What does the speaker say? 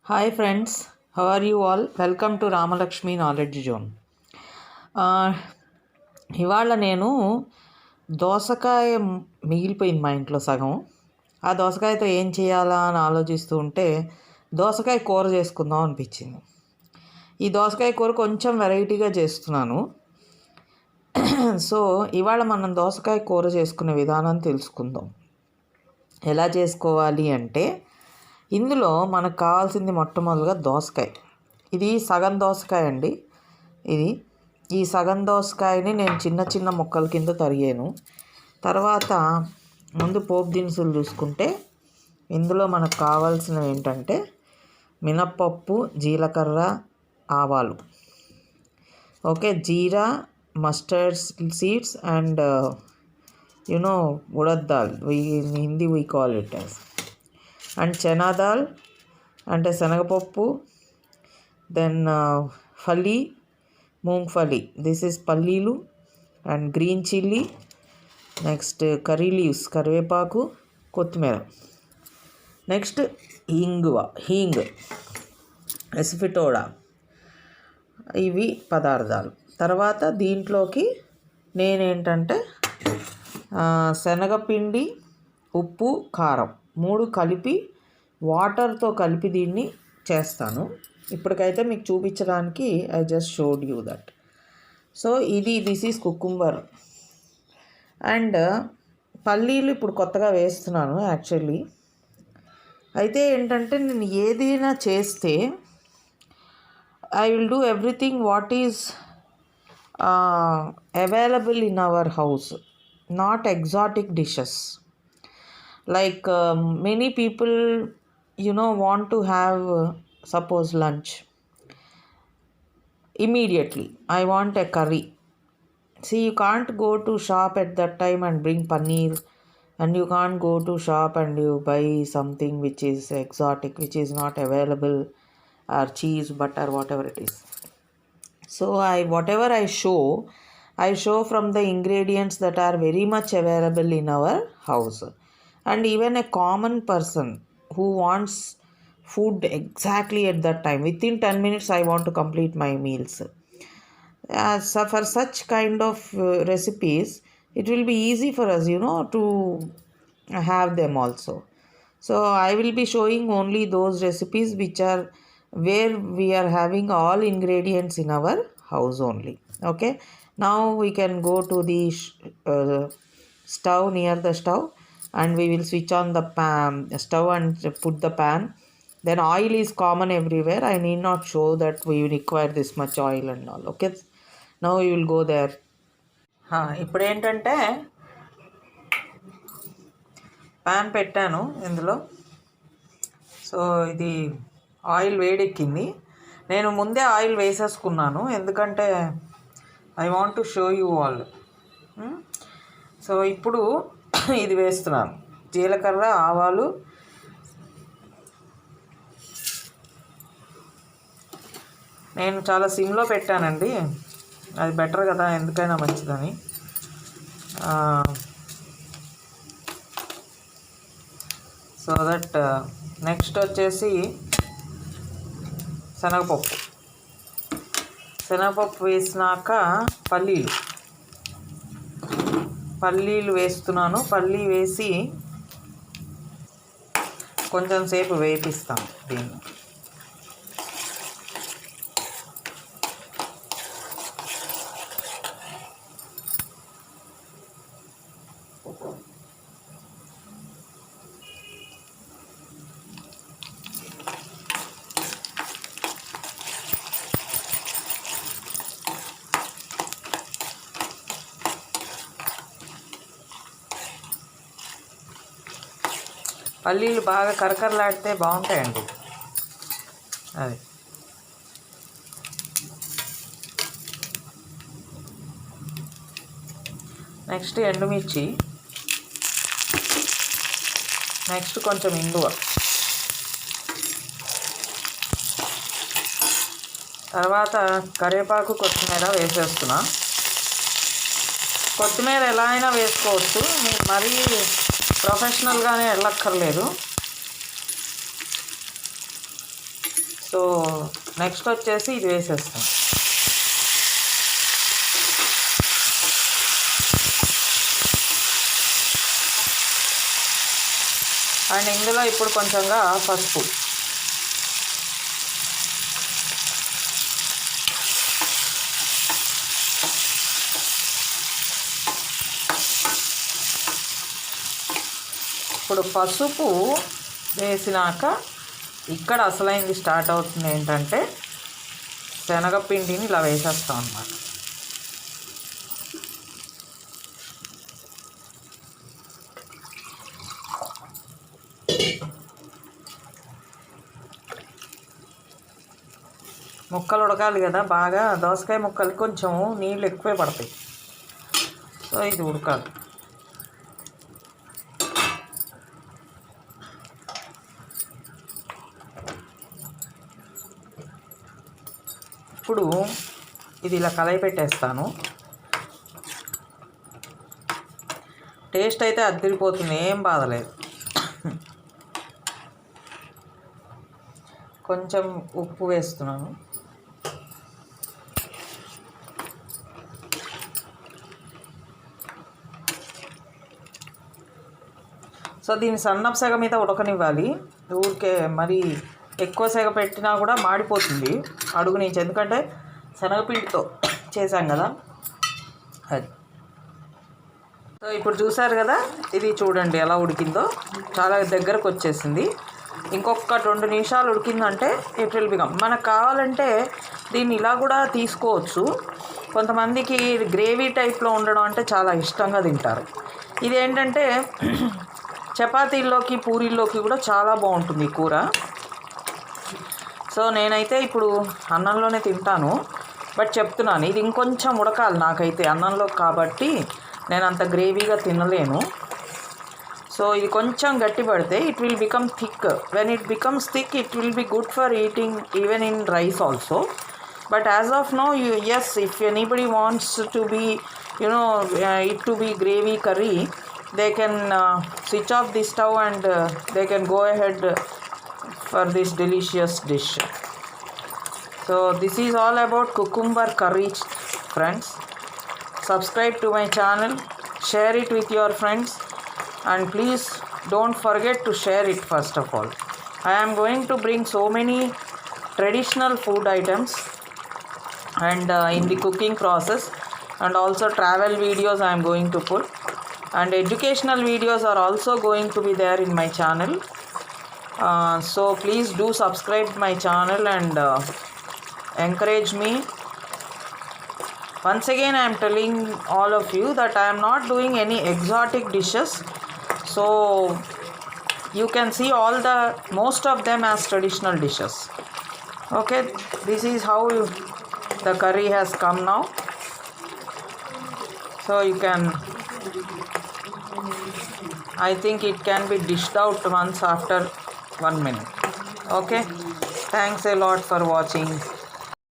Hi friends, how are you all? Welcome to Ramalakshmi Knowledge Zone. ఇవాళ నేను దోసకాయ మిగిలిపోయింది మా ఇంట్లో సగం. ఆ దోసకాయతో ఏం చేయాలా అని ఆలోచిస్తూ ఉంటే దోసకాయ కూర చేసుకుందాం అనిపించింది. ఈ దోసకాయ కూర కొంచెం వెరైటీగా చేస్తున్నాను. సో ఇవాళ మనం దోసకాయ కూర చేసుకునే విధానం తెలుసుకుందాం. ఎలా చేసుకోవాలి అంటే ఇందులో మనకు కావాల్సింది మొట్టమొదటిగా దోసకాయ. ఇది సగం దోసకాయ అండి. ఈ సగం దోసకాయని నేను చిన్న చిన్న ముక్కల కింద తరిగాను. తర్వాత ముందు పోపు దినుసులు చూసుకుంటే ఇందులో మనకు కావాల్సినవి ఏంటంటే మినప్పప్పు, జీలకర్ర, ఆవాలు, okay, jeera, mustard seeds and urad dal, in Hindi we call it as, and chana dal అంటే శనగపప్పు, then phali, moongphali, this is పల్లీలు, and green chilli, next curry leaves, కరివేపాకు, కొత్తిమీర, నెక్స్ట్ హీంగ్, ఎసిఫిటోడా, ఇవి పదార్థాలు. తర్వాత దీంట్లోకి నేనేంటంటే శనగపిండి, ఉప్పు, కారం 3 కలిపి వాటర్తో కలిపి దీన్ని చేస్తాను. ఇప్పటికైతే మీకు చూపించడానికి I just showed you that. So this is cucumber. And పల్లీలు ఇప్పుడు కొత్తగా వేస్తున్నాను యాక్చువల్లీ. అయితే ఏంటంటే నేను ఏదైనా చేస్తే I will do everything what is available in our house, not exotic dishes. Like many people want to have suppose lunch immediately. I want a curry. See, you can't go to shop at that time and bring paneer, and you can't go to shop and you buy something which is exotic, which is not available, or cheese, butter, whatever it is. So whatever I show from the ingredients that are very much available in our house. And even a common person who wants food exactly at that time, within 10 minutes I want to complete my meals. So for such kind of recipes, it will be easy for us, to have them also. So I will be showing only those recipes which are where we are having all ingredients in our house only. Okay, now we can go to the stove, near the stove, and we will switch on the stove and put the pan. Then oil is common everywhere. I need not show that we require this much oil and all. Okay, now we will go there. ఇప్పుడు ఏంటంటే pan పెట్టాను ఇందులో. So ఇది oil వేడెక్కింది. నేను ముందే oil వేసేసుకున్నాను ఎందుకంటే I want to show you all. So ఇప్పుడు ఇది వేస్తున్నాను, జీలకర్ర, ఆవాలు, నేను చాలా సిమ్లో పెట్టానండి, అది బెటర్ కదా, ఎందుకైనా మంచిదని. సో దట్ నెక్స్ట్ వచ్చేసి శనగపప్పు వేసినాక పల్లీలు వేస్తున్నాను. పల్లీ వేసి కొంచెం సేపు వేపిస్తాను దీన్ని. పల్లీలు బాగా కరకరలాడితే బాగుంటాయండి. అది నెక్స్ట్ ఎండుమిర్చి, నెక్స్ట్ కొంచెం ఇంగువ, తర్వాత కరివేపాకు, కొత్తిమీర వేసేస్తున్నా. కొత్తిమీర ఎలా అయినా వేసుకోవచ్చు, మీరు మరీ ప్రొఫెషనల్గానే వెళ్ళక్కర్లేదు. సో నెక్స్ట్ వచ్చేసి ఇది వేసేస్తాం. అండ్ ఇందులో ఇప్పుడు కొంచెంగా పసుపు, ఇప్పుడు పసుపు వేసినాక ఇక్కడ అసలైంది స్టార్ట్ అవుతుంది. ఏంటంటే శనగపిండిని ఇలా వేసేస్తాం అన్నమాట. ముక్కలు ఉడకాలి కదా బాగా, దోసకాయ ముక్కలు కొంచెం నీళ్ళు ఎక్కువే పడతాయి. సో ఇది ఉడకాలి. ఇప్పుడు ఇది ఇలా కలయి పెట్టేస్తాను. టేస్ట్ అయితే అదిరిపోతుంది, ఏం బాధలేదు. కొంచెం ఉప్పు వేస్తున్నాను. సో దీన్ని సన్నపు సెగ మీద ఉడకనివ్వాలి. ఊరికే మరి ఎక్కువ సెగ పెట్టినా కూడా మాడిపోతుంది అడుగు నుంచి, ఎందుకంటే శనగపిండితో చేశాం కదా అది. సో ఇప్పుడు చూసారు కదా, ఇది చూడండి ఎలా ఉడికిందో, చాలా దగ్గరకు వచ్చేసింది. ఇంకొక 2 నిమిషాలు ఉడికిందంటే ఇట్ విల్ బికమ్. మనకు కావాలంటే దీన్ని ఇలా కూడా తీసుకోవచ్చు. కొంతమందికి గ్రేవీ టైప్లో ఉండడం అంటే చాలా ఇష్టంగా తింటారు. ఇది ఏంటంటే చపాతీల్లోకి పూరీల్లోకి కూడా చాలా బాగుంటుంది ఈ కూర. సో నేనైతే ఇప్పుడు అన్నంలోనే తింటాను, బట్ చెప్తున్నాను ఇది ఇంకొంచెం ఉడకాలి. నాకైతే అన్నంలో కాబట్టి నేను అంత గ్రేవీగా తినలేను. సో ఇది కొంచెం గట్టి పడితే it will become thick. When it becomes thick it will be good for eating even in rice also. But as of now yes, if anybody wants to be it to be gravy curry, they can switch off the stove and they can go ahead for this delicious dish. So this is all about cucumber curry, friends. Subscribe to my channel, share it with your friends, and please don't forget to share it. First of all, I am going to bring so many traditional food items and in the cooking process, and also travel videos I am going to put, and educational videos are also going to be there in my channel. So please do subscribe my channel and encourage me. Once again I am telling all of you that I am not doing any exotic dishes, so you can see most of them as traditional dishes. Okay, this is how the curry has come now. So you can, I think it can be dished out once after 1 minute. Okay, thanks a lot for watching.